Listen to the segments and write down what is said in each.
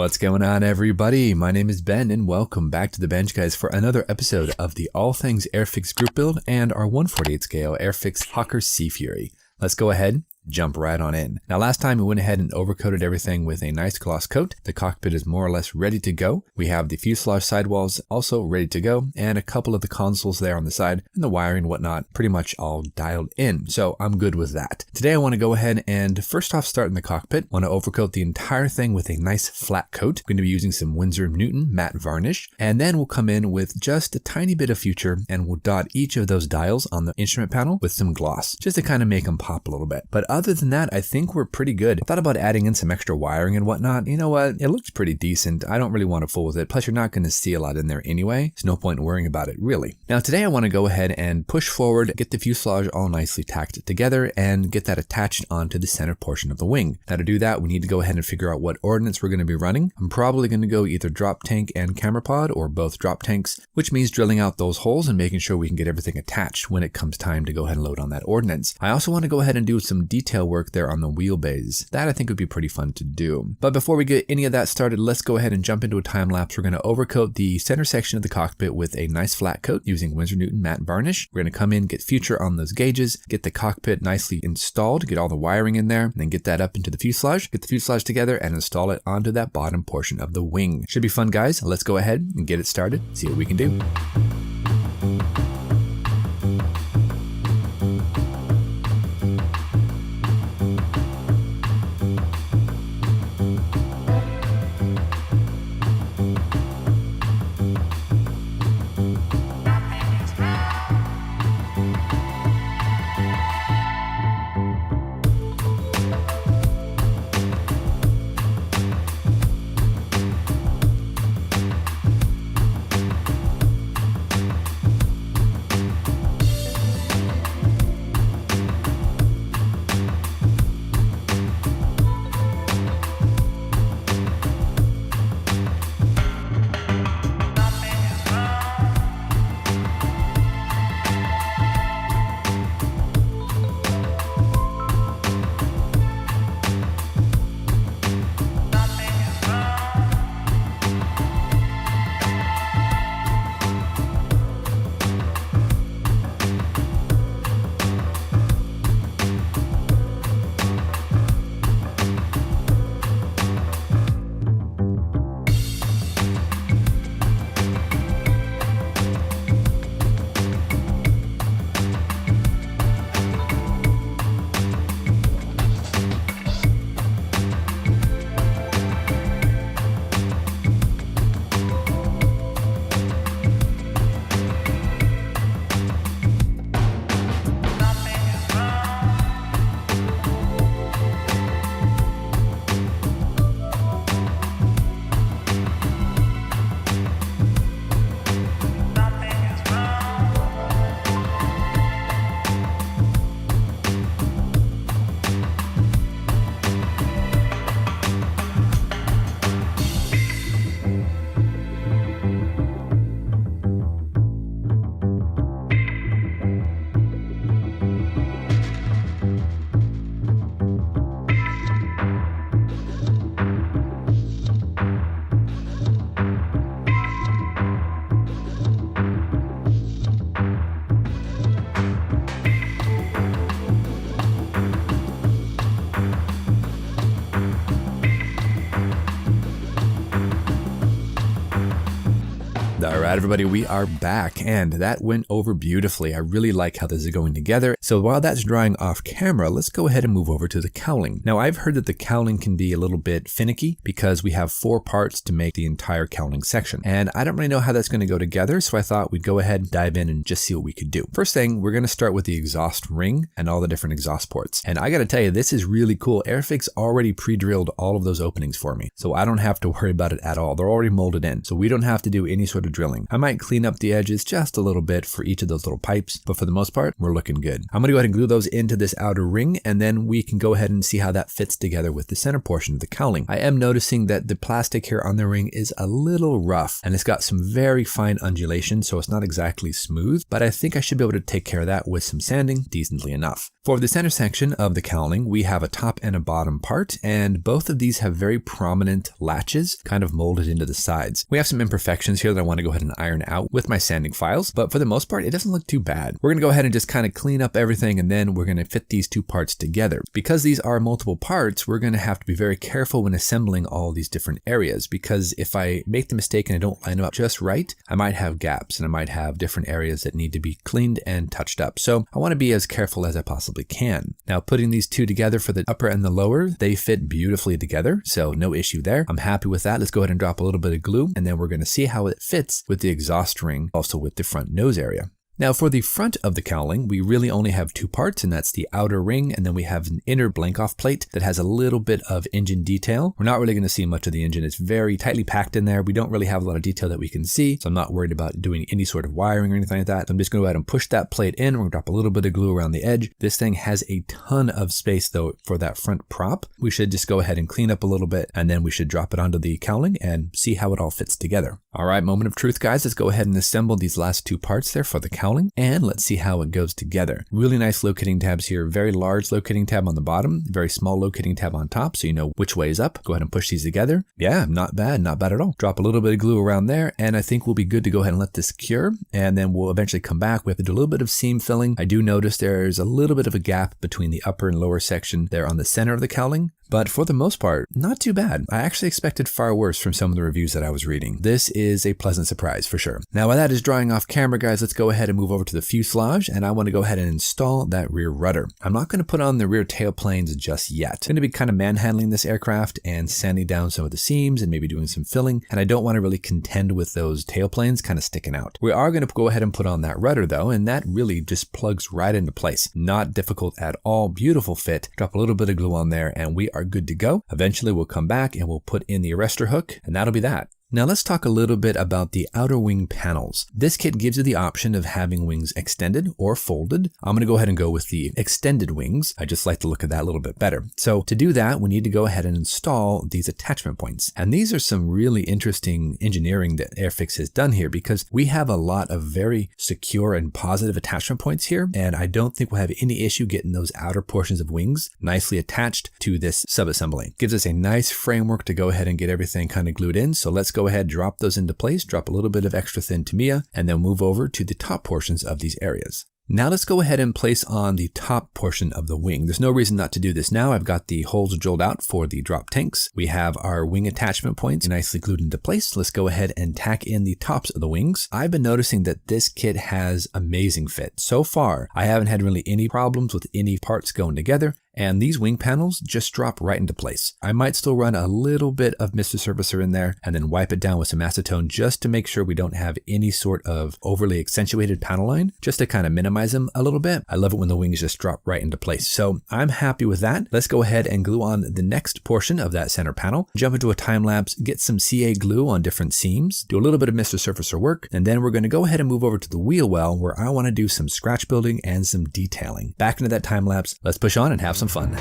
What's going on, everybody? My name is Ben and welcome back to the bench, guys, for another episode of the All Things Airfix group build and our 1/48 scale Airfix Hawker Sea Fury. Let's go ahead, jump right on in. Now, last time we went ahead and overcoated everything with a nice gloss coat. The cockpit is more or less ready to go. We have the fuselage sidewalls also ready to go, and a couple of the consoles there on the side, and the wiring and whatnot pretty much all dialed in. So I'm good with that. Today I want to go ahead and first off start in the cockpit. I want to overcoat the entire thing with a nice flat coat. I'm going to be using some Winsor & Newton matte varnish, and then we'll come in with just a tiny bit of future and we'll dot each of those dials on the instrument panel with some gloss, just to kind of make them pop a little bit. But other than that, I think we're pretty good. I thought about adding in some extra wiring and whatnot. You know what? It looks pretty decent. I don't really want to fool with it. Plus, you're not going to see a lot in there anyway. There's no point in worrying about it, really. Now, today I want to go ahead and push forward, get the fuselage all nicely tacked together, and get that attached onto the center portion of the wing. Now, to do that, we need to go ahead and figure out what ordnance we're going to be running. I'm probably going to go either drop tank and camera pod, or both drop tanks, which means drilling out those holes and making sure we can get everything attached when it comes time to go ahead and load on that ordnance. I also want to go ahead and do some detail work there on the wheelbase. That I think would be pretty fun to do. But before we get any of that started, let's go ahead and jump into a time lapse. We're going to overcoat the center section of the cockpit with a nice flat coat using Winsor & Newton matte varnish. We're going to come in, get future on those gauges, get the cockpit nicely installed, get all the wiring in there, and then get that up into the fuselage, get the fuselage together and install it onto that bottom portion of the wing. Should be fun, guys. Let's go ahead and get it started, see what we can do. Alright, everybody, we are back, and that went over beautifully. I really like how this is going together. So while that's drying off camera, let's go ahead and move over to the cowling. Now, I've heard that the cowling can be a little bit finicky because we have 4 parts to make the entire cowling section, and I don't really know how that's going to go together, so I thought we'd go ahead and dive in and just see what we could do. First thing, we're going to start with the exhaust ring and all the different exhaust ports. And I got to tell you, this is really cool. Airfix already pre-drilled all of those openings for me, so I don't have to worry about it at all. They're already molded in, so we don't have to do any sort of of drilling. I might clean up the edges just a little bit for each of those little pipes, but for the most part, we're looking good. I'm going to go ahead and glue those into this outer ring, and then we can go ahead and see how that fits together with the center portion of the cowling. I am noticing that the plastic here on the ring is a little rough, and it's got some very fine undulation, so it's not exactly smooth, but I think I should be able to take care of that with some sanding decently enough. For the center section of the cowling, we have a top and a bottom part, and both of these have very prominent latches kind of molded into the sides. We have some imperfections here that I want to go ahead and iron out with my sanding files, but for the most part, it doesn't look too bad. We're going to go ahead and just kind of clean up everything, and then we're going to fit these two parts together. Because these are multiple parts, we're going to have to be very careful when assembling all these different areas, because if I make the mistake and I don't line them up just right, I might have gaps and I might have different areas that need to be cleaned and touched up. So I want to be as careful as I possibly can. Now, putting these two together for the upper and the lower, they fit beautifully together, so no issue there. I'm happy with that. Let's go ahead and drop a little bit of glue, and then we're going to see how it fits with the exhaust ring, also with the front nose area. Now for the front of the cowling, we really only have two parts, and that's the outer ring, and then we have an inner blank off plate that has a little bit of engine detail. We're not really going to see much of the engine. It's very tightly packed in there. We don't really have a lot of detail that we can see, so I'm not worried about doing any sort of wiring or anything like that. So I'm just going to go ahead and push that plate in. We're going to drop a little bit of glue around the edge. This thing has a ton of space though for that front prop. We should just go ahead and clean up a little bit, and then we should drop it onto the cowling and see how it all fits together. All right, moment of truth, guys. Let's go ahead and assemble these last two parts there for the cowling, and let's see how it goes together. Really nice locating tabs here. Very large locating tab on the bottom, very small locating tab on top, so you know which way is up. Go ahead and push these together. Yeah, not bad at all. Drop a little bit of glue around there, and I think we'll be good to go ahead and let this cure, and then we'll eventually come back. We have to do a little bit of seam filling. I do notice there's a little bit of a gap between the upper and lower section there on the center of the cowling, but for the most part, not too bad. I actually expected far worse from some of the reviews that I was reading. This is a pleasant surprise for sure. Now, while that is drying off camera, guys, let's go ahead and move over to the fuselage, and I want to go ahead and install that rear rudder. I'm not going to put on the rear tail planes just yet. I'm going to be kind of manhandling this aircraft and sanding down some of the seams and maybe doing some filling, and I don't want to really contend with those tail planes kind of sticking out. We are going to go ahead and put on that rudder though, and that really just plugs right into place. Not difficult at all. Beautiful fit. Drop a little bit of glue on there, and we are good to go. Eventually we'll come back and we'll put in the arrestor hook, and that'll be that. Now let's talk a little bit about the outer wing panels. This kit gives you the option of having wings extended or folded. I'm going to go ahead and go with the extended wings. I just like to look at that a little bit better. So to do that, we need to go ahead and install these attachment points. And these are some really interesting engineering that Airfix has done here, because we have a lot of very secure and positive attachment points here. And I don't think we'll have any issue getting those outer portions of wings nicely attached to this subassembly. Gives us a nice framework to go ahead and get everything kind of glued in. So let's go ahead, drop those into place, drop a little bit of extra thin Tamiya, and then move over to the top portions of these areas. Now let's go ahead and place on the top portion of the wing. There's no reason not to do this now. I've got the holes drilled out for the drop tanks. We have our wing attachment points nicely glued into place. Let's go ahead and tack in the tops of the wings. I've been noticing that this kit has amazing fit. So far, I haven't had really any problems with any parts going together, and these wing panels just drop right into place. I might still run a little bit of Mr. Surfacer in there and then wipe it down with some acetone just to make sure we don't have any sort of overly accentuated panel line, just to kind of minimize them a little bit. I love it when the wings just drop right into place. So I'm happy with that. Let's go ahead and glue on the next portion of that center panel, jump into a time lapse, get some CA glue on different seams, do a little bit of Mr. Surfacer work, and then we're going to go ahead and move over to the wheel well where I want to do some scratch building and some detailing. Back into that time lapse. Let's push on and have some fun.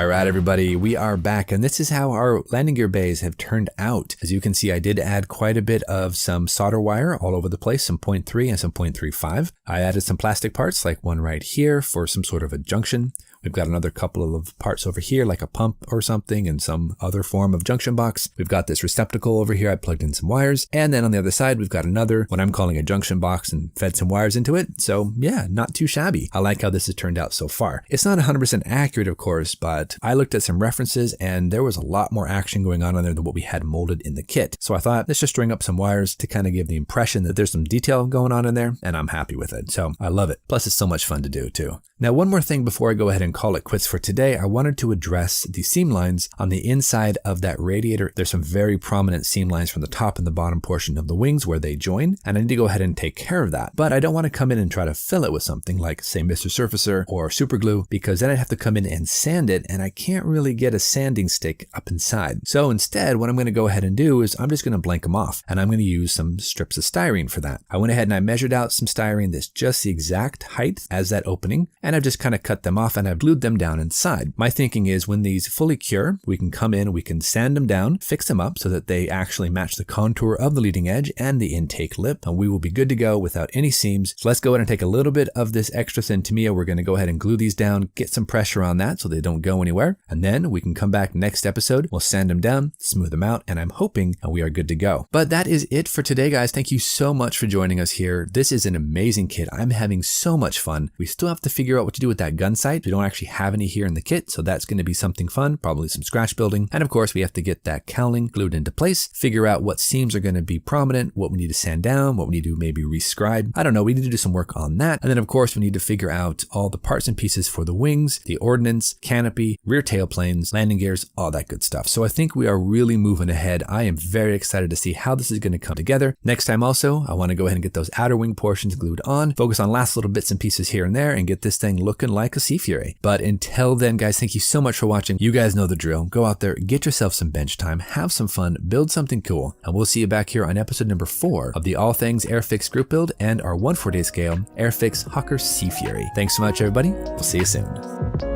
All right, everybody, we are back, and this is how our landing gear bays have turned out. As you can see, I did add quite a bit of some solder wire all over the place, some 0.3 and some 0.35. I added some plastic parts, like one right here for some sort of a junction. We've got another couple of parts over here, like a pump or something, and some other form of junction box. We've got this receptacle over here. I plugged in some wires. And then on the other side, we've got another, what I'm calling a junction box, and fed some wires into it. So yeah, not too shabby. I like how this has turned out so far. It's not 100% accurate, of course, but I looked at some references and there was a lot more action going on in there than what we had molded in the kit. So I thought, let's just string up some wires to kind of give the impression that there's some detail going on in there, and I'm happy with it. So I love it. Plus, it's so much fun to do too. Now, one more thing before I go ahead and call it quits for today, I wanted to address the seam lines on the inside of that radiator. There's some very prominent seam lines from the top and the bottom portion of the wings where they join, and I need to go ahead and take care of that. But I don't want to come in and try to fill it with something like, say, Mr. Surfacer or super glue, because then I'd have to come in and sand it, and I can't really get a sanding stick up inside. So instead, what I'm going to go ahead and do is I'm just going to blank them off, and I'm going to use some strips of styrene for that. I went ahead and I measured out some styrene that's just the exact height as that opening, and I've just kind of cut them off and I've glued them down inside. My thinking is when these fully cure, we can come in, we can sand them down, fix them up so that they actually match the contour of the leading edge and the intake lip, and we will be good to go without any seams. So let's go ahead and take a little bit of this extra thin Tamiya. We're going to go ahead and glue these down, get some pressure on that so they don't go anywhere, and then we can come back next episode. We'll sand them down, smooth them out, and I'm hoping we are good to go. But that is it for today, guys. Thank you so much for joining us here. This is an amazing kit. I'm having so much fun. We still have to figure out what to do with that gun sight. We don't actually have any here in the kit, so that's going to be something fun, probably some scratch building. And of course, we have to get that cowling glued into place, figure out what seams are going to be prominent, what we need to sand down, what we need to maybe rescribe. I don't know, we need to do some work on that. And then of course, we need to figure out all the parts and pieces for the wings, the ordnance, canopy, rear tail planes, landing gears, all that good stuff. So I think we are really moving ahead. I am very excited to see how this is going to come together. Next time also, I want to go ahead and get those outer wing portions glued on, focus on last little bits and pieces here and there, and get this thing looking like a Sea Fury. But until then, guys, thank you so much for watching. You guys know the drill. Go out there, get yourself some bench time, have some fun, build something cool, and we'll see you back here on episode number 4 of the All Things Airfix group build and our 1/4 scale Airfix Hawker Sea Fury. Thanks so much, everybody. We'll see you soon.